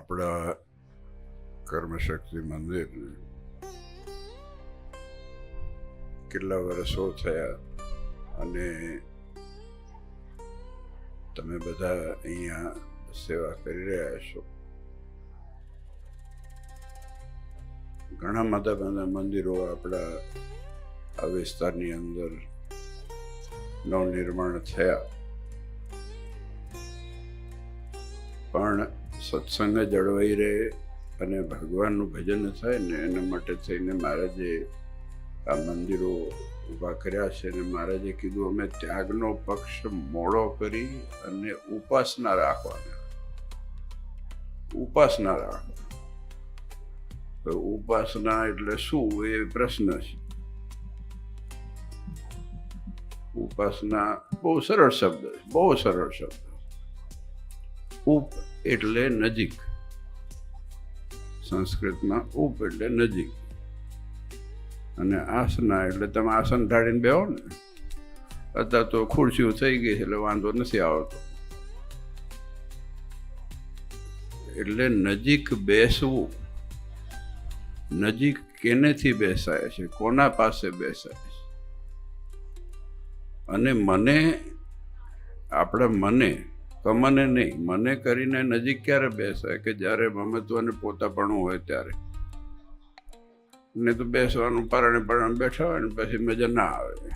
આપણા કર્મશક્તિ મંદિરને કેટલા વર્ષો થયા અને તમે બધા અહીંયા સેવા કરી રહ્યા છો. ઘણા બધા મંદિરો આપણા આ વિસ્તારની અંદર નવનિર્માણ થયા, પણ સત્સંગ જળવાઈ રહે અને ભગવાનનું ભજન થાય ને એના માટે થઈને મહારાજે આ મંદિરો ઊભા કર્યા છે. અને મહારાજે કીધું અમે ત્યાગનો પક્ષ મોડો કરી અને ઉપાસના રાખવાના. ઉપાસના રાખવા, ઉપાસના એટલે શું એ પ્રશ્ન છે. ઉપાસના બહુ સરળ શબ્દ છે, બહુ સરળ શબ્દ. ઉપ એટલે નજીક, સંસ્કૃતમાં ઉપ એટલે નજીક, અને આસના એટલે તમે આસન ઢાળીને બેહો ને. અત્યારે તો ખુરશીઓ થઈ ગઈ છે એટલે વાંધો નથી આવતો. એટલે નજીક બેસવું. નજીક કેનેથી બેસાય છે, કોના પાસે બેસાય છે? અને મને, આપણા મને, કમને નહીં, મને કરીને નજીક ક્યારે બેસાય કે જ્યારે મમત્વ અને પોતાપણું હોય ત્યારે. ને તો બેસવાનું પરણે બેઠા હોય ને પછી મજા ના આવે.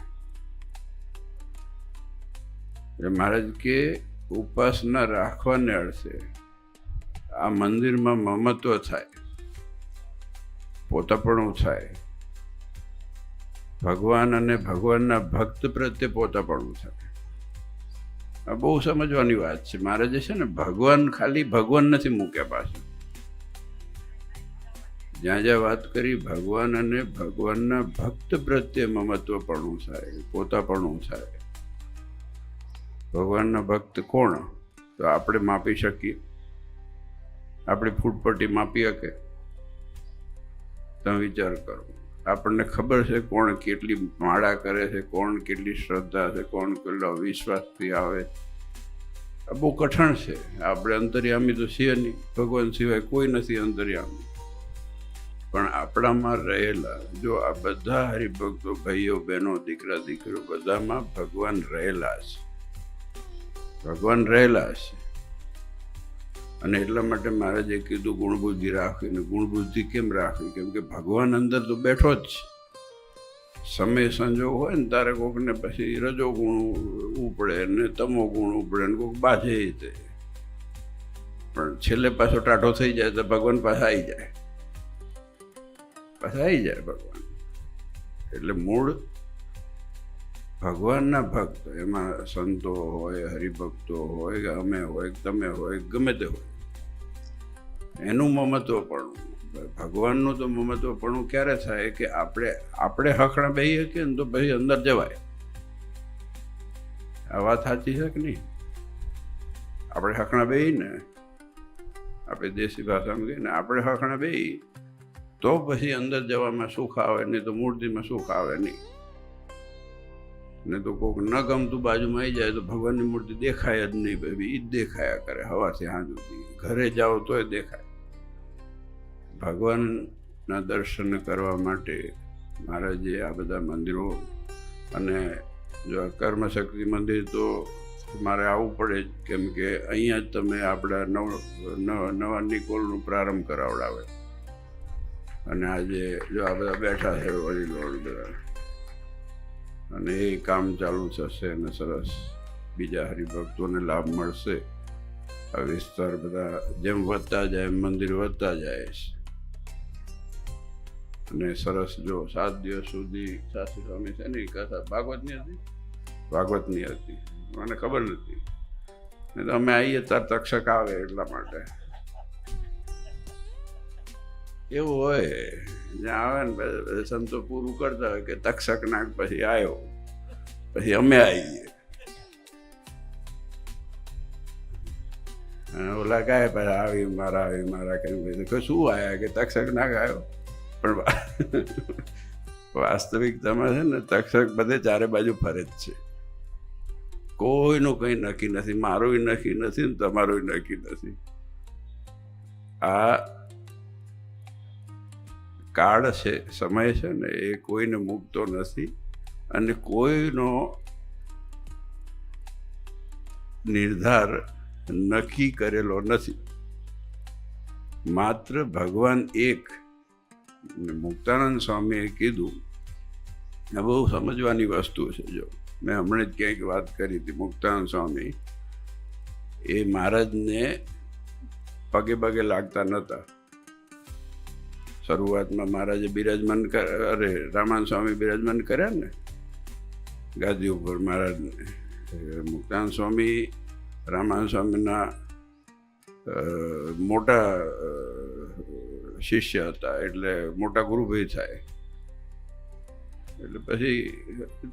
એટલે મહારાજ કે ઉપાસના રાખવાને અર્થે આ મંદિરમાં મમત્વ થાય, પોતાપણું થાય, ભગવાન અને ભગવાનના ભક્ત પ્રત્યે પોતાપણું થાય. આ બહુ સમજવાની વાત છે. મહારાજે છે ને ભગવાન, ખાલી ભગવાન નથી મૂક્યા પાછું. જ્યાં જ્યાં વાત કરી ભગવાન અને ભગવાનના ભક્ત પ્રત્યે મમત્વપણું થાય, પોતાપણું થાય. ભગવાનના ભક્ત કોણ? તો આપણે માપી શકીએ? આપણી ફૂટપટ્ટી માપી શકે? તમે વિચાર કરો. આપણને ખબર છે કોણ કેટલી માળા કરે છે, કોણ કેટલી શ્રદ્ધા છે, કોણ કેટલો વિશ્વાસથી આવે. આ બહુ કઠણ છે. આપણે અંતર્યામી તો છીએ નહીં, ભગવાન સિવાય કોઈ નથી અંતર્યામી. પણ આપણામાં રહેલા, જો આ બધા હરિભક્તો, ભાઈઓ બહેનો, દીકરા દીકરીઓ, બધામાં ભગવાન રહેલા છે. ભગવાન રહેલા છે. અને એટલા માટે મહારાજે કીધું ગુણબુદ્ધિ રાખવીને. ગુણબુદ્ધિ કેમ રાખવી? કેમ કે ભગવાન અંદર તો બેઠો જ છે. સમય સંજોગ હોય ને તારે કોકને પછી રજો ગુણ ઉપડે ને તમો ગુણ ઉપડે ને કોઈક બાજે તે, પણ છેલ્લે પાછો ટાઢો થઈ જાય તો ભગવાન પાછા આવી જાય, ભગવાન. એટલે મૂળ ભગવાનના ભક્ત, એમાં સંતો હોય, હરિભક્તો હોય, કે અમે હોય, તમે હોય, ગમે તે હોય, એનું મમત્વપણું. ભગવાનનું તો મમત્વપણું ક્યારે થાય કે આપણે હકણા બેહીએ કે ને તો પછી અંદર જવાય. આ વાત સાચી છે કે નહીં? આપણે હકણા બેહી ને, આપણે દેશી ભાષામાં કહીએ ને, આપણે હકણા બેહી તો પછી અંદર જવામાં સુખ આવે, નહીં તો મૂર્તિમાં સુખ આવે નહીં. ને તો કોઈક ન ગમતું બાજુમાં આવી જાય તો ભગવાનની મૂર્તિ દેખાય જ નહીં. ભાઈ એ જ દેખાયા કરે હવાથી સાંજ સુધી. ઘરે જાઓ તોય દેખાય. ભગવાનના દર્શન કરવા માટે મહારાજે આ બધા મંદિરો, અને જો આ કર્મશક્તિ મંદિર તો મારે આવવું પડે જ, કેમ કે અહીંયા જ તમે આપણા નવા નિકોલનું પ્રારંભ કરાવડાવે. અને આજે જો આ બધા બેઠા છે વડીલો બધા, અને એ કામ ચાલુ થશે અને સરસ બીજા હરિભક્તોને લાભ મળશે. આ વિસ્તાર બધા જેમ વધતા જાય, મંદિર વધતા જાય છે. અને સરસ જો 7 દિવસ સુધી સાસુ સ્વામી છે ને કથા ભાગવતની હતી. મને ખબર નથી, ને તો અમે આવીએ તાર તક્ષક આવે એટલા માટે. એવું હોય જ્યાં આવે ને બધા સંતો પૂરું કરતા હોય કે તક્ષક નાગ પછી આવ્યો, પછી અમે આવીએ. ઓલા કાય પછી આવી મારા કે શું આવ્યા કે તક્ષક નાગ આવ્યો. પણ વાસ્તવિકતામાં છે ને તક્ષક બધે ચારે બાજુ ફરે જ છે. કોઈનું કંઈ નક્કી નથી. મારું નક્કી નથી ને તમારું નક્કી નથી. આ કાળ છે, સમય છે ને, એ કોઈને મૂકતો નથી અને કોઈનો નિર્ધાર નક્કી કરેલો નથી. માત્ર ભગવાન એક. મુક્તાનંદ સ્વામીએ કીધું, આ બહુ સમજવાની વસ્તુ છે. જો મેં હમણાં જ ક્યાંક વાત કરી હતી, મુક્તાનંદ સ્વામી એ મહારાજને પગે પગે લાગતા નહોતા. શરૂઆતમાં મહારાજે બિરાજમાન રામાનંદ સ્વામી બિરાજમાન કર્યા ને ગાદી ઉપર મહારાજને. મુક્તાનંદ સ્વામી રામાનંદ સ્વામીના મોટા શિષ્ય હતા, એટલે મોટા ગુરુભાઈ થાય. એટલે પછી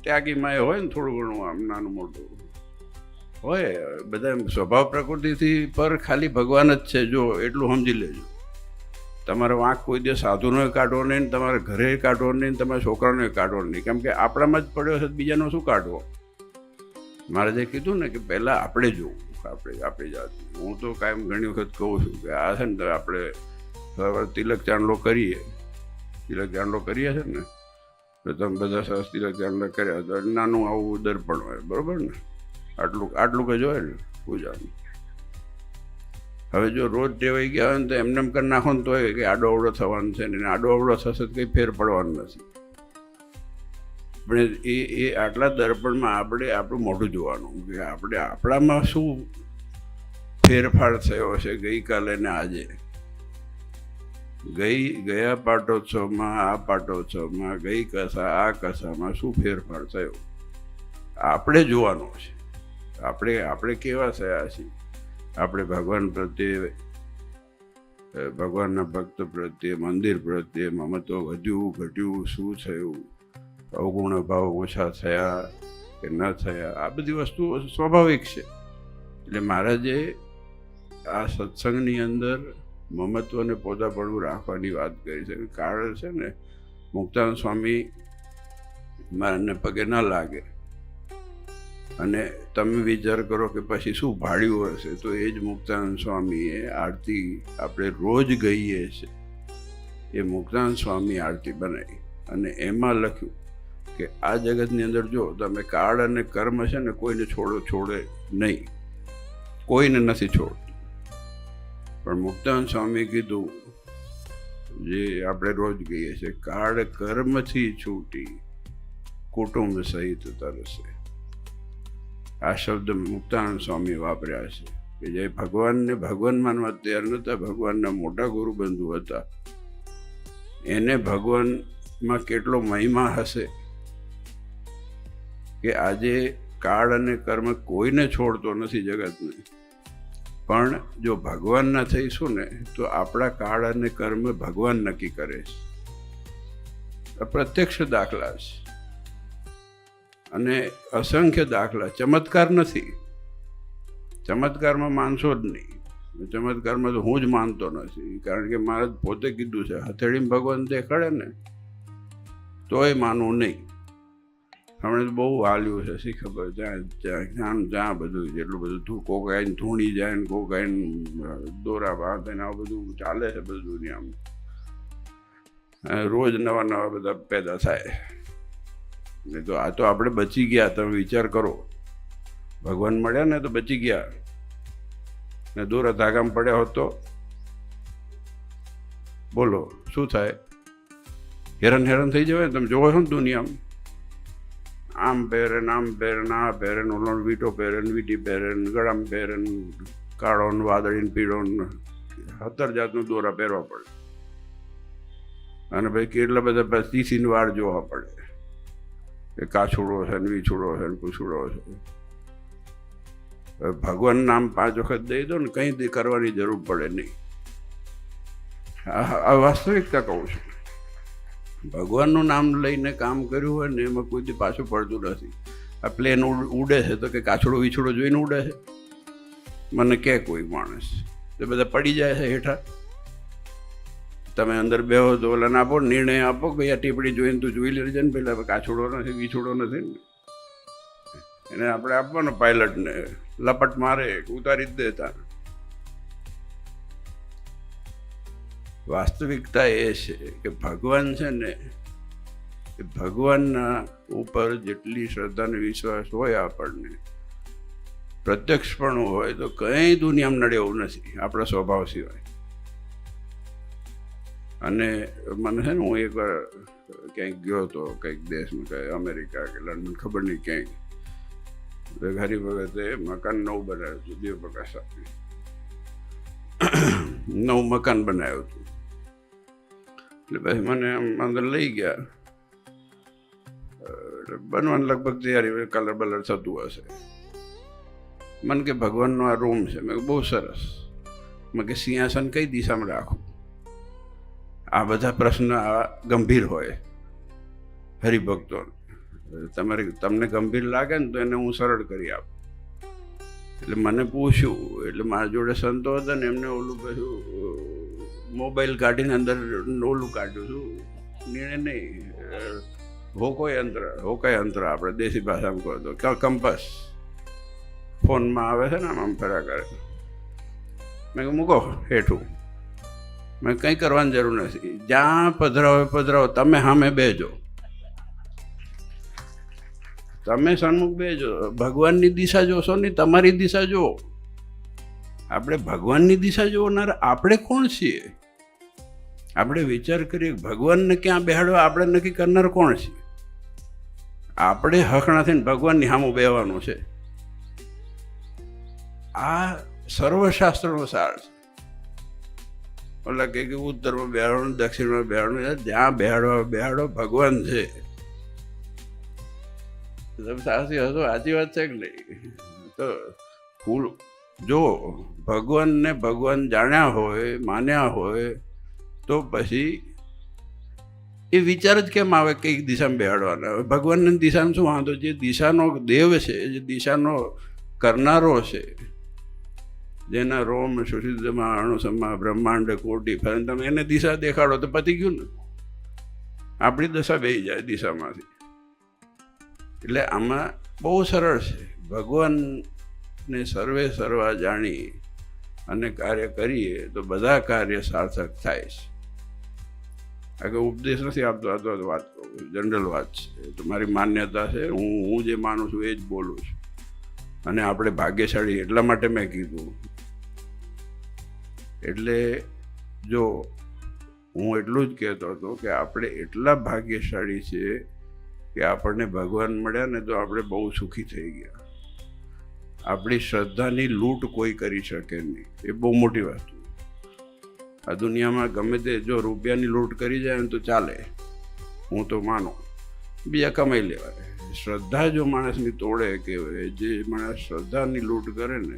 ત્યાગીમાં એ હોય ને થોડું ઘણું આમ નાનું મોટું હોય. બધા સ્વભાવ પ્રકૃતિથી પર ખાલી ભગવાન જ છે, જો એટલું સમજી લેજો. તમારે વાંક કોઈ દિવસ સાધુનો કાઢવો નહીં, તમારે ઘરે કાઢવો નહીં, તમારા છોકરાનો કાઢવો નહીં. કેમ કે આપણામાં જ પડ્યો છે, બીજાનો શું કાઢવો? મારે જે કીધું ને કે પહેલાં આપણે જોવું, આપણી જાત. હું તો કાયમ ઘણી વખત કહું છું કે આ છે ને, આપણે તિલક ચાંદલો કરીએ છે ને, તો તમે બધા સરસ તિલક ચાંદલા કર્યા તો નાનું આવું દર્પણ હોય, બરાબર ને? આટલું કે જોઈએ ને પૂજાનું. હવે જો રોજ ટેવાઈ ગયા હોય ને તો એમને એમ કરી નાખો ને તો કે આડો અવડો થવાનું છે ને, આડો અવડો થશે તો કંઈ ફેર પડવાનું નથી. પણ એ આટલા દર્પણમાં આપણે આપણું મોઢું જોવાનું કે આપણામાં શું ફેરફાર થયો છે ગઈકાલે ને આજે. ગયા પાટોત્સવમાં આ પાટોત્સવમાં, ગઈ કથા આ કથામાં શું ફેરફાર થયો આપણે જોવાનો છે. આપણે કેવા થયા છીએ, આપણે ભગવાન પ્રત્યે, ભગવાનના ભક્ત પ્રત્યે, મંદિર પ્રત્યે મમત્વ વધ્યું ઘટ્યું, શું થયું, અવગુણ ભાવ ઓછા થયા કે ન થયા, આ બધી વસ્તુઓ સ્વાભાવિક છે. એટલે મહારાજે આ સત્સંગની અંદર મમત્વને પોતાપણું રાખવાની વાત કરી છે. કારણ છે ને, મુક્તાનંદ સ્વામી મારાને પગે ન લાગે અને તમે વિચાર કરો કે પછી શું ભાડ્યું હશે, તો એ જ મુક્તાનંદ સ્વામીએ આરતી આપણે રોજ ગઈએ છીએ, એ મુક્તાનંદ સ્વામી આરતી બનાવી અને એમાં લખ્યું કે આ જગતની અંદર જો તમે કાળ અને કર્મ છે ને, કોઈને છોડે નહીં, કોઈને નથી છોડતું. પણ મુક્તાનંદ સ્વામી કીધું, જે આપણે રોજ કહીએ છીએ, કાળ કર્મથી છૂટી કુટુંબ સહિત તરસે. આ શબ્દ મુક્તાનંદ સ્વામી વાપર્યા છે કે જે ભગવાનને ભગવાન માનવા તૈયાર નહોતા. ભગવાનના મોટા ગુરુ બંધુ હતા, એને ભગવાનમાં કેટલો મહિમા હશે કે આજે કાળ અને કર્મ કોઈને છોડતો નથી જગતને. પણ જો ભગવાનના થઈશું ને તો આપણા કાળ અને કર્મ ભગવાન નક્કી કરે છે. પ્રત્યક્ષ દાખલા છે અને અસંખ્ય દાખલા. ચમત્કાર નથી, ચમત્કારમાં માનશો જ નહીં. ચમત્કારમાં તો હું જ માનતો નથી, કારણ કે મારે પોતે કીધું છે, હથેળીમાં ભગવાન દેખાડે ને તોય માનવું નહીં. હમણાં બહુ હાલ્યું છે, શી ખબર, જ્યાં બધું જેટલું બધું કોક આવીને ધૂણી જાય ને, કોક આવીને દોરા બાંધે ને, આવું બધું ચાલે છે બધું દુનિયામાં. રોજ નવા બધા પેદા થાય. નહીં તો આ તો આપણે બચી ગયા. તમે વિચાર કરો, ભગવાન મળ્યા ને તો બચી ગયા, ને દોરા ધાગામાં પડ્યા હોત તો બોલો શું થાય? હેરાન થઈ જવાય. તમે જોવો છો ને દુનિયામાં, આમ પહેરે ને આ પહેરે ને ઓલો વીટો પહેરે ને વીટી પહેરે ને ગળામાં પહેરે ને કાળો ને વાદળી ને પીળો ને 17 જાતનું દોરા પહેરવા પડે. અને ભાઈ કેટલા બધા તીસીને વાર જોવા પડે કે કાછુડો છે ને વીછુડો છે ને પૂછુડો છે. ભગવાન નામ 5 વખત દઈ દો ને, કંઈ કરવાની જરૂર પડે નહીં. આ વાસ્તવિકતા કહું છું. ભગવાનનું નામ લઈને કામ કર્યું હોય ને એમાં કોઈથી પાછું પડતું નથી. આ પ્લેન ઉડે છે તો કે કાછડો વીછુડો જોઈને ઉડે છે? મને કે કોઈ માણસ તો બધા પડી જાય છે હેઠા. તમે અંદર બેહો તો ઓલાને આપો, નિર્ણય આપો કે આ ટીપડી જોઈને તું જોઈ લેજે ને, પેલા કાછડો નથી વીછુડો નથી ને. એને આપણે આપવાનો પાયલટને, લપટ મારે ઉતારી જ દેતા. વાસ્તવિકતા એ છે કે ભગવાન છે ને, એ ભગવાનના ઉપર જેટલી શ્રદ્ધા અને વિશ્વાસ હોય આપણને, પ્રત્યક્ષપણું હોય, તો કંઈ દુનિયામાં નડે એવું નથી આપણા સ્વભાવ સિવાય. અને મને છે ને, હું એકવાર ક્યાંક ગયો હતો, કંઈક દેશમાં, કંઈ અમેરિકા કે લંડન, ખબર નહીં ક્યાંક, હરી વખતે મકાન નવું બનાવ્યું હતું, દેવપ્રકાશ આપી નવું મકાન બનાવ્યું હતું. એટલે પછી મને અંદર લઈ ગયા, બનવાની લગભગ તૈયારી, કલર બલર થતું હશે. મને કે ભગવાનનો આ રૂમ છે. મેં બહુ સરસ. મેં કે સિંહાસન કઈ દિશામાં રાખું? આ બધા પ્રશ્ન આ ગંભીર હોય હરિભક્તો. તમને ગંભીર લાગે ને તો એને હું સરળ કરી આપું. એટલે મને પૂછ્યું, એટલે મારા જોડે સંતો હતા ને, એમને ઓલું પછી મોબાઈલ કાઢીને અંદર ઓલું કાઢ્યું છું, નિર્ણય નહીં, હોકાય યંત્ર આપણે દેશી ભાષામાં કહો તો કંપસ ફોનમાં આવે છે ને, આમ ફરા કરે. મેં કહ્યું મૂકો હેઠું. મેં કંઈ કરવાની જરૂર નથી, જ્યાં પધરાવો તમે સામે બેજો, તમે સન્મુખ બેજો. ભગવાનની દિશા જોશો નહીં, તમારી દિશા જુઓ. આપણે ભગવાનની દિશા જોનાર આપણે કોણ છીએ? આપણે વિચાર કરીએ ભગવાનને ક્યાં બેહાડવા, આપણે નક્કી કરનાર કોણ છીએ? આપણે હકણા થઈને ભગવાનની સામું બેહવાનું છે. આ સર્વશાસ્ત્રનો સાર છે. ઓલા કે ઉત્તરમાં બેહાડવાનું, દક્ષિણમાં બેહાડવાનું, જ્યાં બેહાડો ભગવાન છે. તમે સાચી હશો, સાચી વાત છે કે નહીં? તો ફૂલ જો ભગવાન જાણ્યા હોય, માન્યા હોય, તો પછી એ વિચાર જ કેમ આવે કઈ દિશામાં બેહાડવાના? ભગવાનની દિશામાં શું વાંધો? જે દિશાનો દેવ છે, જે દિશાનો કરનારો છે, જેના રોમ સુષિદ્ધમાં અણુસમાં બ્રહ્માંડ કોટી ફરે, તમે એને દિશા દેખાડો તો પતી ગયું ને. આપણી દશા બેસી જાય દિશામાંથી. એટલે આમાં બહુ સરળ છે. ભગવાનને સર્વા જાણી અને કાર્ય કરીએ તો બધા કાર્ય સાર્થક થાય છે. આગળ ઉપદેશ નથી આપતો, આ તો વાત કહું, જનરલ વાત છે. તો મારી માન્યતા છે, હું જે માનું છું એ જ બોલું છું. અને આપણે ભાગ્યશાળી એટલા માટે મેં કીધું. એટલે જો હું એટલું જ કહેતો હતો કે આપણે એટલા ભાગ્યશાળી છીએ કે આપણને ભગવાન મળ્યા ને તો આપણે બહુ સુખી થઈ ગયા. આપણી શ્રદ્ધાની લૂંટ કોઈ કરી શકે નહીં. એ બહુ મોટી વસ્તુ. આ દુનિયામાં ગમે તે જો રૂપિયાની લૂંટ કરી જાય ને તો ચાલે, હું તો માનું, બીજા કમાઈ લેવાય. શ્રદ્ધા જો માણસની તોડે, કે જે માણસ શ્રદ્ધાની લૂંટ કરે ને,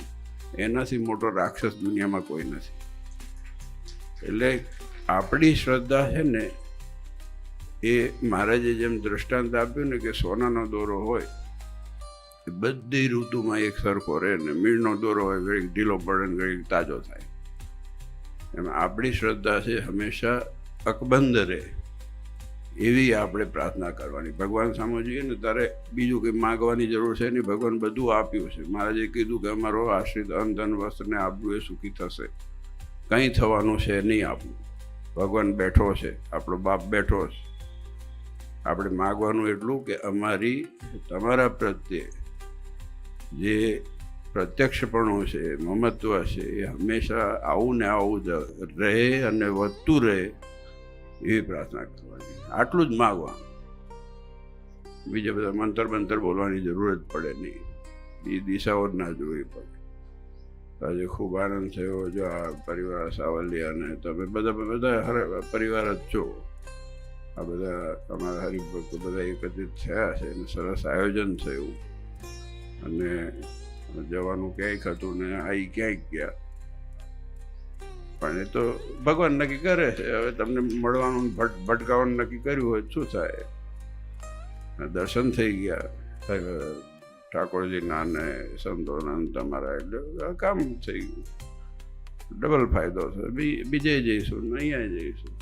એનાથી મોટો રાક્ષસ દુનિયામાં કોઈ નથી. એટલે આપણી શ્રદ્ધા છે ને, એ મહારાજે જેમ દૃષ્ટાંત આપ્યું ને કે સોનાનો દોરો હોય એ બધી ઋતુમાં એક સરખો રહે ને, મીણનો દોરો હોય ઘડીક ઢીલો પડે ને ઘડીક તાજો થાય. એમ આપણી શ્રદ્ધા છે હંમેશા અકબંધ રહે, એવી આપણે પ્રાર્થના કરવાની. ભગવાન સામે જોઈએ ને ત્યારે બીજું કંઈ માગવાની જરૂર છે નહીં. ભગવાન બધું આપ્યું છે. મહારાજે કીધું કે અમારો આશ્રિત અન્ન ધન વસ્ત્રને આપવું એ સુખી થશે, કંઈ થવાનું છે નહીં આપવું. ભગવાન બેઠો છે, આપણો બાપ બેઠો છે. આપણે માગવાનું એટલું કે અમારી તમારા પ્રત્યે જે પ્રત્યક્ષપણું છે, મમત્વ છે, એ હંમેશા આવું ને આવું જ રહે અને વધતું રહે, એવી પ્રાર્થના કરવાની. આટલું જ માગવાનું. બીજા બધા મંતર બોલવાની જરૂર જ પડે નહીં. એ દિશાઓ જ ના જોવી પડે. આજે ખૂબ આનંદ થયો. જો આ પરિવાર સાવલિયા અને તમે બધા પરિવાર જ છો. આ બધા અમારા હરિભક્તો બધા એકત્રિત થયા છે અને સરસ આયોજન થયું. અને જવાનું ક્યાંક હતું ને આવી ક્યાંક ગયા. પણ એ તો ભગવાન નક્કી કરે છે. હવે તમને મળવાનું ભટકાવાનું નક્કી કર્યું હોય શું થાય? દર્શન થઈ ગયા ઠાકોરજીના ને સંતોના તમારા, એટલે કામ થઈ ગયું. ડબલ ફાયદો છે. બીજે જઈશું ને અહીંયા જઈશું.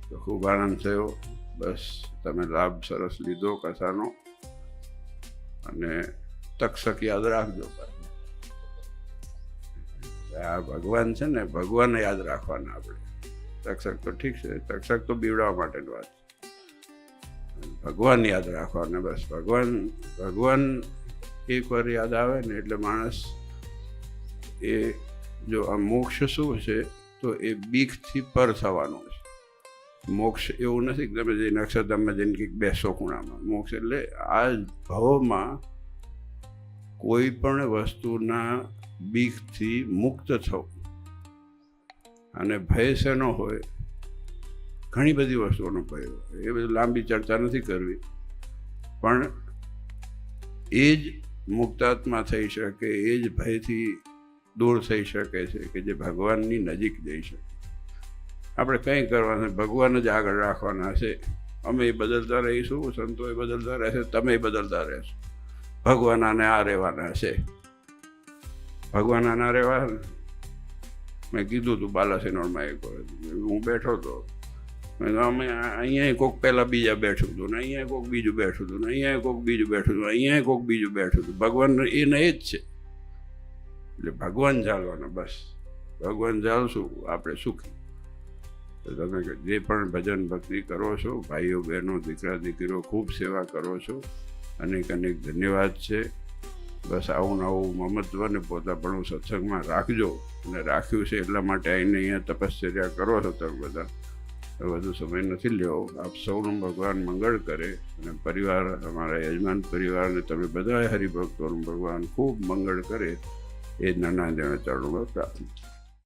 તો ખૂબ આનંદ થયો. બસ તમે લાભ સરસ લીધો કથાનો. અને તક્ષક યાદ રાખજો. આ ભગવાન છે ને, ભગવાન યાદ રાખવાના આપણે. તક્ષક તો ઠીક છે, તક્ષક તો બીવડાવવા માટેની વાત. ભગવાન યાદ રાખવાને બસ. ભગવાન એકવાર યાદ આવે ને એટલે માણસ એ જો આ મોક્ષ શું છે તો એ બીકથી પર થવાનું છે. મોક્ષ એવું નથી કે તમે જે નક્ષત્રમાં જઈને કંઈક બેસો ખૂણામાં. મોક્ષ એટલે આ ભાવમાં કોઈ પણ વસ્તુના બીકથી મુક્ત થવું. અને ભય શેનો હોય? ઘણી બધી વસ્તુઓનો ભય હોય. એ બધી લાંબી ચર્ચા નથી કરવી, પણ એ જ મુક્તાત્મા થઈ શકે, એ જ ભયથી દૂર થઈ શકે છે કે જે ભગવાનની નજીક જઈ શકે. આપણે કંઈ કરવાના, ભગવાન જ આગળ રાખવાના છે. અમે એ બદલતા રહીશું, સંતો એ બદલતા રહેશે, તમે એ બદલતા રહેશો. ભગવાન આને આ રહેવાના છે. ભગવાન આના રહેવા. મેં કીધું હતું બાલાસિનોરમાં એક વખત, હું બેઠો હતો, અમે અહીંયા કોઈક પહેલાં બીજા બેઠું હતું ને અહીંયા કોઈક બીજું બેઠું હતું ને અહીંયા કોઈક બીજું બેઠું હતું, અહીંયા કોઈક બીજું બેઠું હતું. ભગવાન એને એ જ છે. એટલે ભગવાન ચાલવાના બસ. ભગવાન ચાલશું આપણે સુખી. તો તમે જે પણ ભજન ભક્તિ કરો છો, ભાઈઓ બહેનો દીકરા દીકરીઓ ખૂબ સેવા કરો છો, અનેક અનેક ધન્યવાદ છે. બસ આવું નવું મમત્વને પોતાપણું સત્સંગમાં રાખજો. અને રાખ્યું છે એટલા માટે આવીને અહીંયા તપશ્ચર્યા કરો છો તમે બધા. વધુ સમય નથી લેવો. આપ સૌનું ભગવાન મંગળ કરે અને પરિવાર, અમારા યજમાન પરિવારને તમે બધા હરિભક્તોનું ભગવાન ખૂબ મંગળ કરે એ નાના જણા ચરણોમાં પ્રાર્થના.